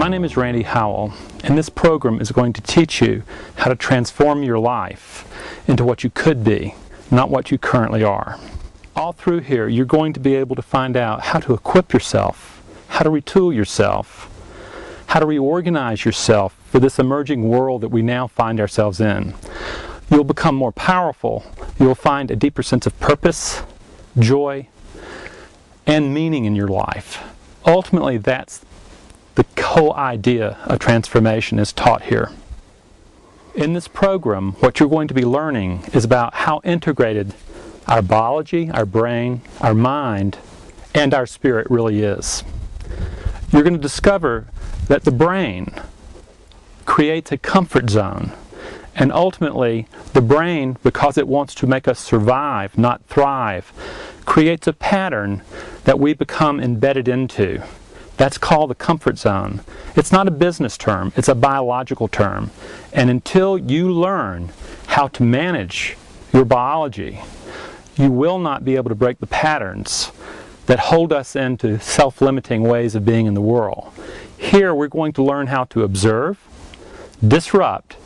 My name is Randy Howell, and this program is going to teach you how to transform your life into what you could be, not what you currently are. All through here, you're going to be able to find out how to equip yourself, how to retool yourself, how to reorganize yourself for this emerging world that we now find ourselves in. You'll become more powerful. You'll find a deeper sense of purpose, joy, and meaning in your life. Ultimately, that's the whole idea of transformation is taught here. In this program, what you're going to be learning is about how integrated our biology, our brain, our mind, and our spirit really is. You're going to discover that the brain creates a comfort zone, and ultimately the brain, because it wants to make us survive, not thrive, creates a pattern that we become embedded into. That's called the comfort zone. It's not a business term, it's a biological term. And until you learn how to manage your biology, you will not be able to break the patterns that hold us into self-limiting ways of being in the world. Here we're going to learn how to observe, disrupt,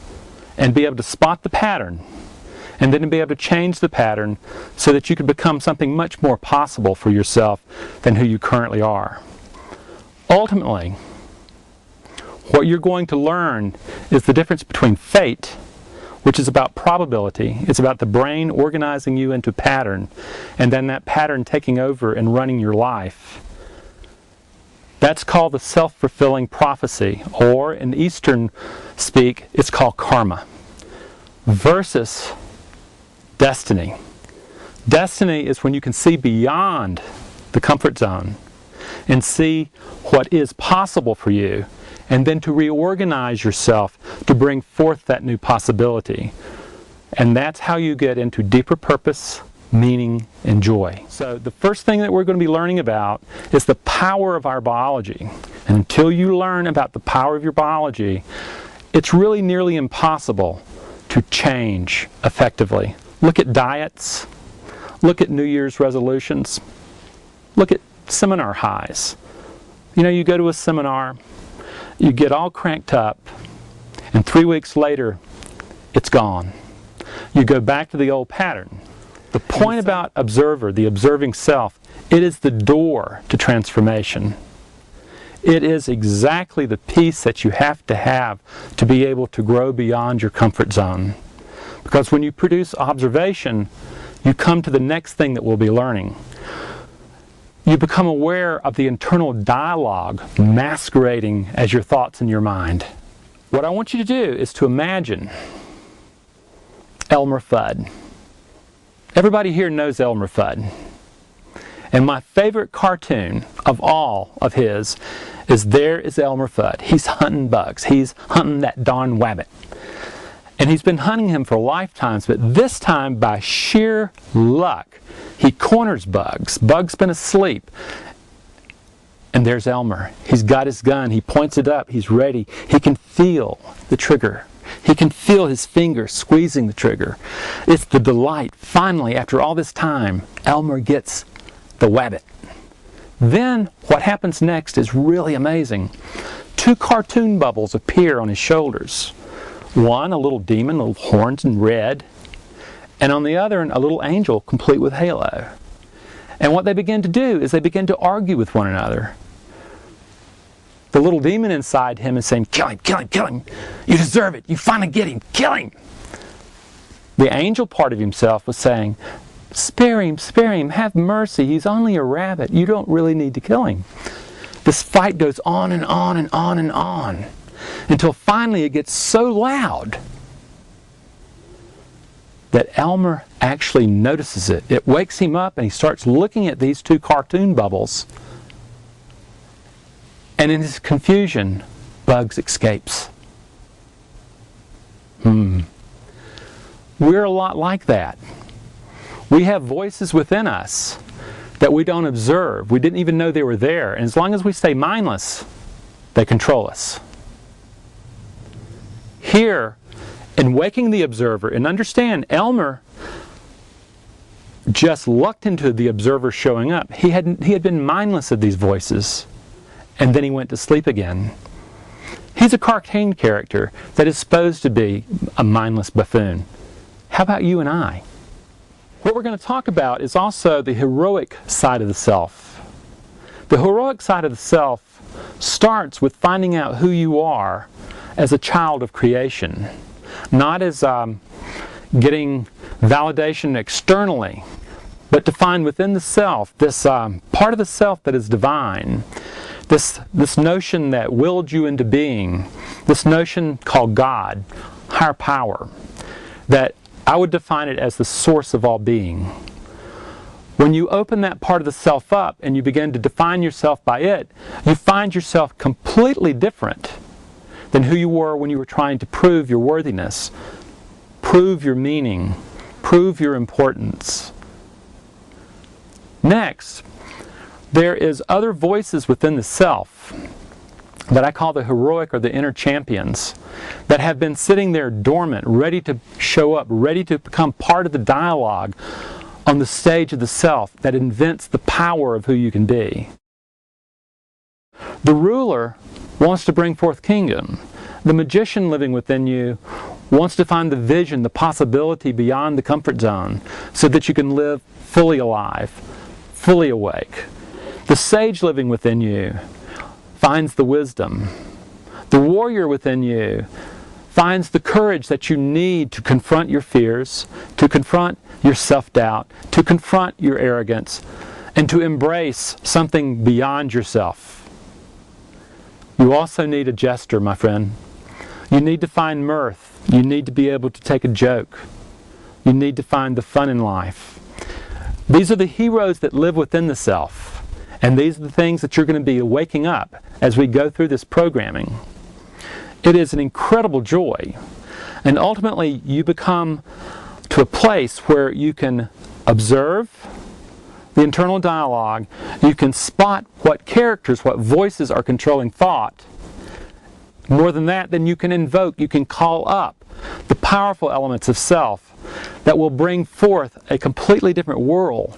and be able to spot the pattern, and then be able to change the pattern so that you can become something much more possible for yourself than who you currently are. Ultimately, what you're going to learn is the difference between fate, which is about probability. It's about the brain organizing you into pattern, and then that pattern taking over and running your life. That's called the self-fulfilling prophecy, or in Eastern speak, it's called karma, versus destiny. Destiny is when you can see beyond the comfort zone and see what is possible for you, and then to reorganize yourself to bring forth that new possibility. And that's how you get into deeper purpose, meaning, and joy. So the first thing that we're going to be learning about is the power of our biology. And until you learn about the power of your biology, it's really nearly impossible to change effectively. Look at diets, look at New Year's resolutions, look at seminar highs. You know, you go to a seminar, you get all cranked up, and 3 weeks later, it's gone. You go back to the old pattern. The point about observer, the observing self, it is the door to transformation. It is exactly the piece that you have to be able to grow beyond your comfort zone. Because when you produce observation, you come to the next thing that we'll be learning. You become aware of the internal dialogue masquerading as your thoughts in your mind. What I want you to do is to imagine Elmer Fudd. Everybody here knows Elmer Fudd. And my favorite cartoon of all of his is There is Elmer Fudd. He's hunting bugs. He's hunting that darn wabbit. And he's been hunting him for lifetimes, but this time, by sheer luck, he corners Bugs. Bug's been asleep. And there's Elmer. He's got his gun. He points it up. He's ready. He can feel the trigger. He can feel his finger squeezing the trigger. It's the delight. Finally, after all this time, Elmer gets the wabbit. Then what happens next is really amazing. 2 cartoon bubbles appear on his shoulders. One, a little demon, little horns and red, and on the other, a little angel complete with halo. And what they begin to do is they begin to argue with one another. The little demon inside him is saying, "Kill him, kill him, kill him. You deserve it. You finally get him. Kill him." The angel part of himself was saying, spare him, have mercy. He's only a rabbit. You don't really need to kill him." This fight goes on and on and on and on, until finally it gets so loud that Elmer actually notices it. It wakes him up and he starts looking at these 2 cartoon bubbles. And in his confusion, Bugs escapes. We're a lot like that. We have voices within us that we don't observe. We didn't even know they were there. And as long as we stay mindless, they control us. Here, in waking the observer, and understand, Elmer just lucked into the observer showing up. He had been mindless of these voices, and then he went to sleep again. He's a cartoon character that is supposed to be a mindless buffoon. How about you and I? What we're going to talk about is also the heroic side of the self. The heroic side of the self starts with finding out who you are as a child of creation, not as getting validation externally, but to find within the self this part of the self that is divine, this notion that willed you into being, this notion called God, higher power, that I would define it as the source of all being. When you open that part of the self up and you begin to define yourself by it, you find yourself completely different than who you were when you were trying to prove your worthiness, prove your meaning, prove your importance. Next, there is other voices within the self that I call the heroic or the inner champions that have been sitting there dormant, ready to show up, ready to become part of the dialogue on the stage of the self that invents the power of who you can be. The ruler wants to bring forth kingdom. The magician living within you wants to find the vision, the possibility beyond the comfort zone so that you can live fully alive, fully awake. The sage living within you finds the wisdom. The warrior within you finds the courage that you need to confront your fears, to confront your self-doubt, to confront your arrogance, and to embrace something beyond yourself. You also need a jester, my friend. You need to find mirth. You need to be able to take a joke. You need to find the fun in life. These are the heroes that live within the self. And these are the things that you're going to be waking up as we go through this programming. It is an incredible joy. And ultimately, you become to a place where you can observe the internal dialogue, you can spot what characters, what voices are controlling thought. More than that, then you can invoke, you can call up the powerful elements of self that will bring forth a completely different world.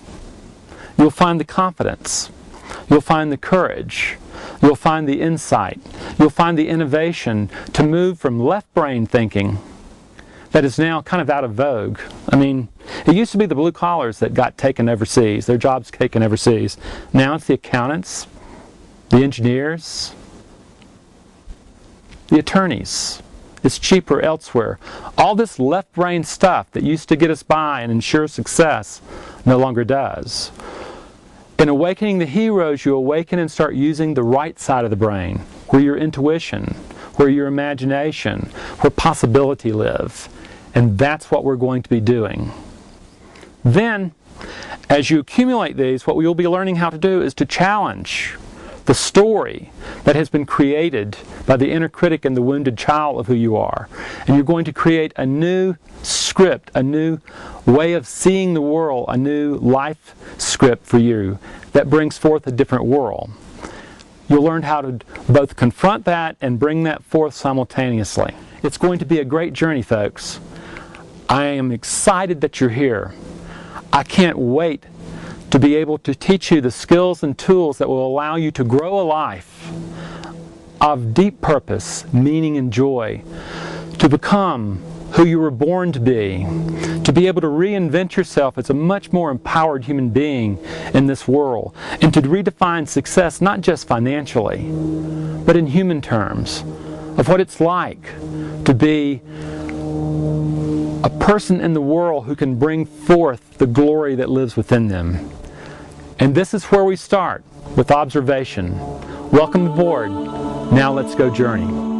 You'll find the confidence. You'll find the courage. You'll find the insight. You'll find the innovation to move from left brain thinking that is now kind of out of vogue. I mean, it used to be the blue collars that got taken overseas, their jobs taken overseas. Now it's the accountants, the engineers, the attorneys. It's cheaper elsewhere. All this left brain stuff that used to get us by and ensure success no longer does. In awakening the heroes, you awaken and start using the right side of the brain, where your intuition, where your imagination, where possibility live. And that's what we're going to be doing. Then, as you accumulate these, what we will be learning how to do is to challenge the story that has been created by the inner critic and the wounded child of who you are. And you're going to create a new script, a new way of seeing the world, a new life script for you that brings forth a different world. You'll learn how to both confront that and bring that forth simultaneously. It's going to be a great journey, folks. I am excited that you're here. I can't wait to be able to teach you the skills and tools that will allow you to grow a life of deep purpose, meaning, and joy, to become who you were born to be able to reinvent yourself as a much more empowered human being in this world, and to redefine success not just financially, but in human terms, of what it's like to be a person in the world who can bring forth the glory that lives within them. And this is where we start, with observation. Welcome aboard. Now let's go journey.